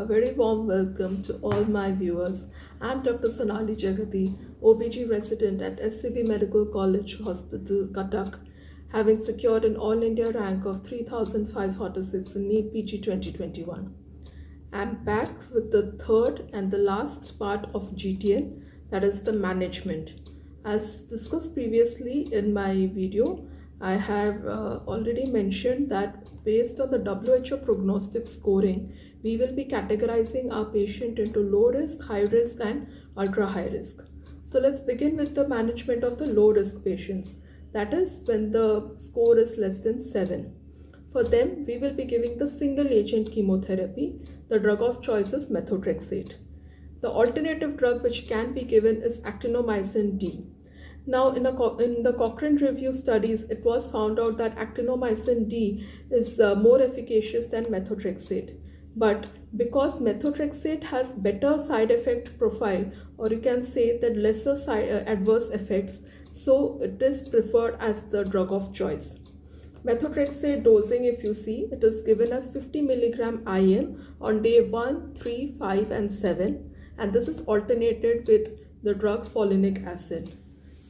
A very warm welcome to all my viewers. I'm Dr. Sonali Jagati, OBG resident at SCB Medical College Hospital, Cuttack, having secured an All India rank of 3,546 in NEET PG 2021. I'm back with the third and the last part of GTN, that is the management. As discussed previously in my video, I have already mentioned that based on the WHO prognostic scoring, we will be categorizing our patient into low risk, high risk and ultra high risk. So let's begin with the management of the low risk patients. That is when the score is less than 7. For them, we will be giving the single agent chemotherapy. The drug of choice is methotrexate. The alternative drug which can be given is actinomycin D. Now, in the Cochrane review studies, it was found out that actinomycin D is more efficacious than methotrexate. But because methotrexate has better side effect profile, or you can say that lesser adverse effects, so it is preferred as the drug of choice. Methotrexate dosing, if you see, it is given as 50 mg IM on day 1, 3, 5 and 7, and this is alternated with the drug folinic acid.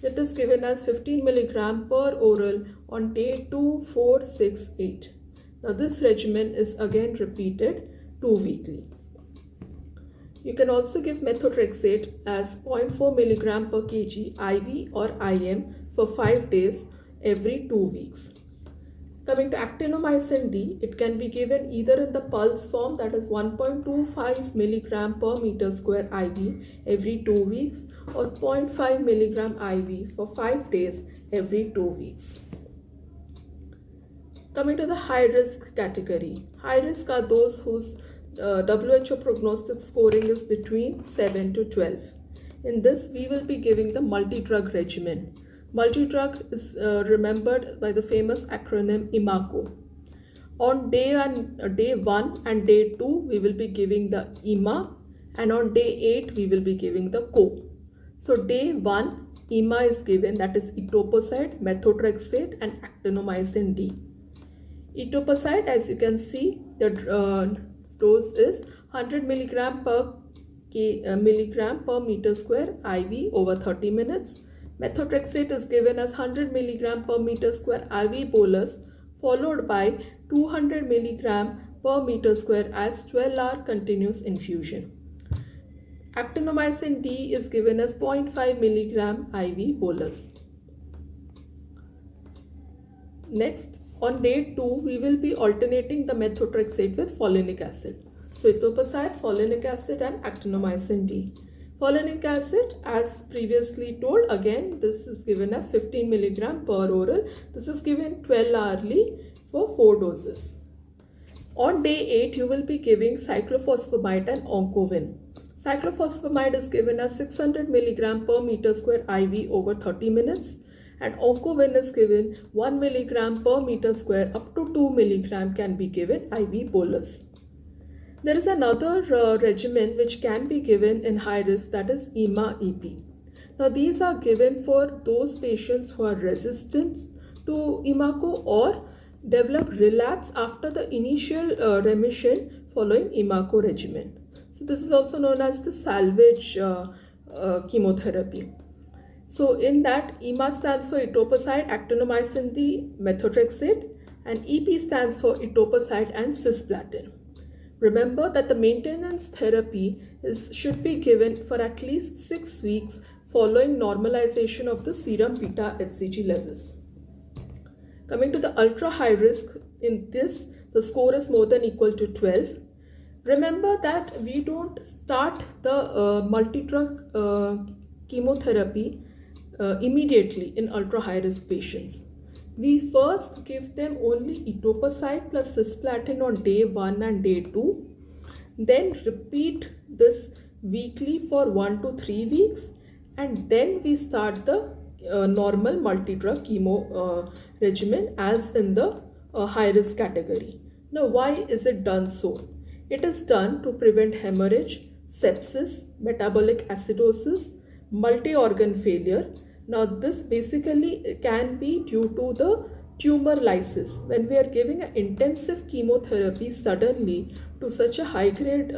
It is given as 15 mg per oral on day 2, 4, 6, 8. Now this regimen is again repeated 2 weekly. You can also give methotrexate as 0.4 mg per kg IV or IM for 5 days every 2 weeks. Coming to actinomycin D, it can be given either in the pulse form, that is 1.25 mg per meter square IV every 2 weeks, or 0.5 mg IV for 5 days every 2 weeks. Coming to the high risk category. High risk are those whose WHO prognostic scoring is between 7 to 12. In this, we will be giving the multi-drug regimen. Multi-drug is remembered by the famous acronym IMACO. On day 1 and day 2, we will be giving the IMA, and on day 8, we will be giving the CO. So day 1, IMA is given, that is etoposide, methotrexate and actinomycin D. Etoposide, as you can see, the dose is 100 mg per meter square IV over 30 minutes. Methotrexate is given as 100 mg per meter square IV bolus, followed by 200 mg per meter square as 12-hour continuous infusion. Actinomycin D is given as 0.5 mg IV bolus. Next, on day 2, we will be alternating the methotrexate with folinic acid. So etoposide, folinic acid and actinomycin D. Folinic acid, as previously told, again this is given as 15 mg per oral. This is given 12 hourly for 4 doses. On day 8, you will be giving cyclophosphamide and oncovin. Cyclophosphamide is given as 600 mg per meter square IV over 30 minutes, and oncovin is given 1 mg per meter square up to 2 mg can be given IV bolus. There is another regimen which can be given in high risk, that is IMA-EP. Now these are given for those patients who are resistant to IMACO or develop relapse after the initial remission following IMACO regimen. So this is also known as the salvage chemotherapy. So in that, IMA stands for etoposide, actinomycin D, methotrexate, and EP stands for etoposide and cisplatin. Remember that the maintenance therapy should be given for at least 6 weeks following normalization of the serum beta HCG levels. Coming to the ultra high risk, in this the score is more than equal to 12. Remember that we don't start the multi-drug chemotherapy immediately in ultra high risk patients. We first give them only etoposide plus cisplatin on day 1 and day 2. Then repeat this weekly for 1 to 3 weeks, and then we start the normal multi-drug chemo regimen as in the high risk category. Now why is it done so? It is done to prevent hemorrhage, sepsis, metabolic acidosis, multi-organ failure. Now this basically can be due to the tumor lysis. When we are giving an intensive chemotherapy suddenly to such a high grade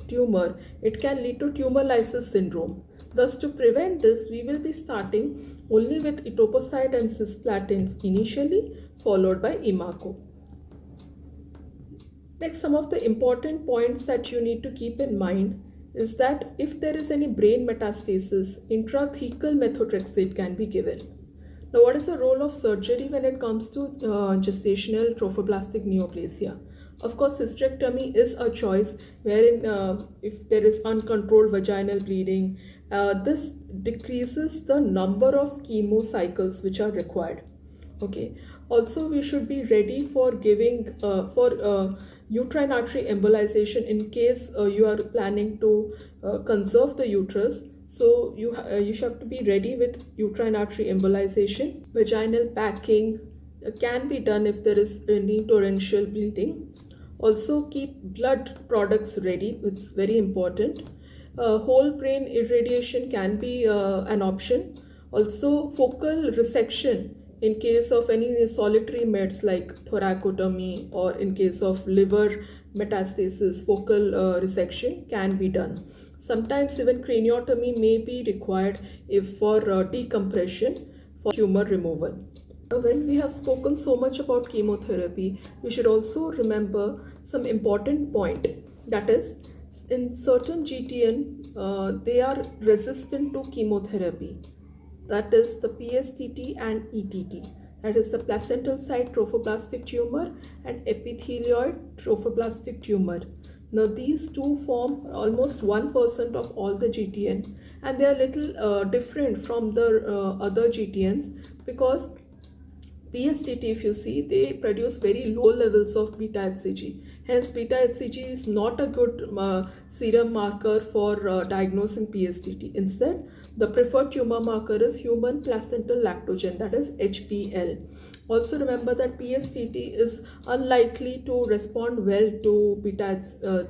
tumor, it can lead to tumor lysis syndrome. Thus, to prevent this, we will be starting only with etoposide and cisplatin initially, followed by imaco. Next, some of the important points that you need to keep in mind is that if there is any brain metastasis, intrathecal methotrexate can be given. Now, what is the role of surgery when it comes to gestational trophoblastic neoplasia? Of course, hysterectomy is a choice wherein if there is uncontrolled vaginal bleeding, this decreases the number of chemo cycles which are required. Okay. Also, we should be ready for giving uterine artery embolization in case you are planning to conserve the uterus. So you should have to be ready with uterine artery embolization. Vaginal packing can be done if there is any torrential bleeding. Also, keep blood products ready. It's very important. Whole brain irradiation can be an option. Also, focal resection in case of any solitary meds like thoracotomy, or in case of liver metastasis, focal resection can be done. Sometimes even craniotomy may be required if for decompression for tumor removal. When we have spoken so much about chemotherapy, we should also remember some important point, that is, in certain GTN, they are resistant to chemotherapy. That is the PSTT and ETT. That is the placental site trophoblastic tumor and epithelioid trophoblastic tumor. Now these two form almost 1% of all the GTN, and they are little different from the other GTNs, because PSTT, if you see, they produce very low levels of beta HCG. Hence, beta HCG is not a good serum marker for diagnosing PSTT. Instead, the preferred tumor marker is human placental lactogen, that is HPL. Also remember that PSTT is unlikely to respond well to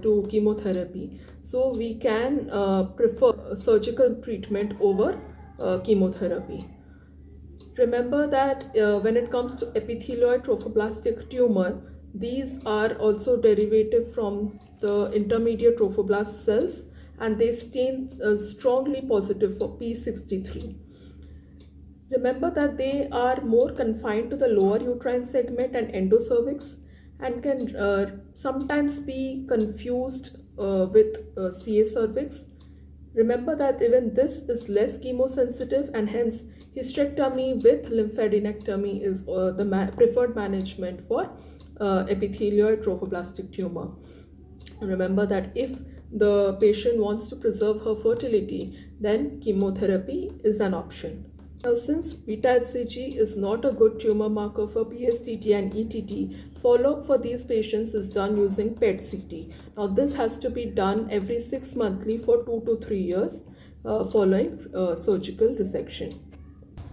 to chemotherapy. So we can prefer surgical treatment over chemotherapy. Remember that when it comes to epithelioid trophoblastic tumor, these are also derivative from the intermediate trophoblast cells, and they stain strongly positive for P63. Remember that they are more confined to the lower uterine segment and endocervix, and can sometimes be confused with CA cervix. Remember that even this is less chemosensitive, and hence hysterectomy with lymphadenectomy is the preferred management for epithelioid trophoblastic tumor. Remember that if the patient wants to preserve her fertility, then chemotherapy is an option. Now, since beta HCG is not a good tumor marker for PSTT and ETT, follow-up for these patients is done using PET-CT. Now, this has to be done every 6 monthly for 2 to 3 years following surgical resection.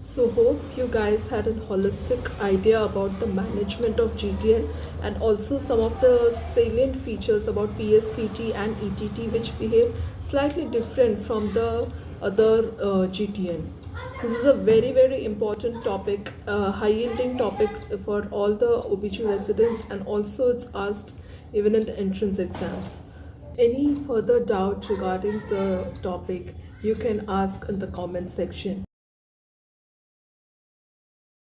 So hope you guys had a holistic idea about the management of GTN, and also some of the salient features about PSTT and ETT which behave slightly different from the other GTN. This is a very important topic, high yielding topic for all the OBG residents, and also it's asked even in the entrance exams. Any further doubt regarding the topic, you can ask in the comment section.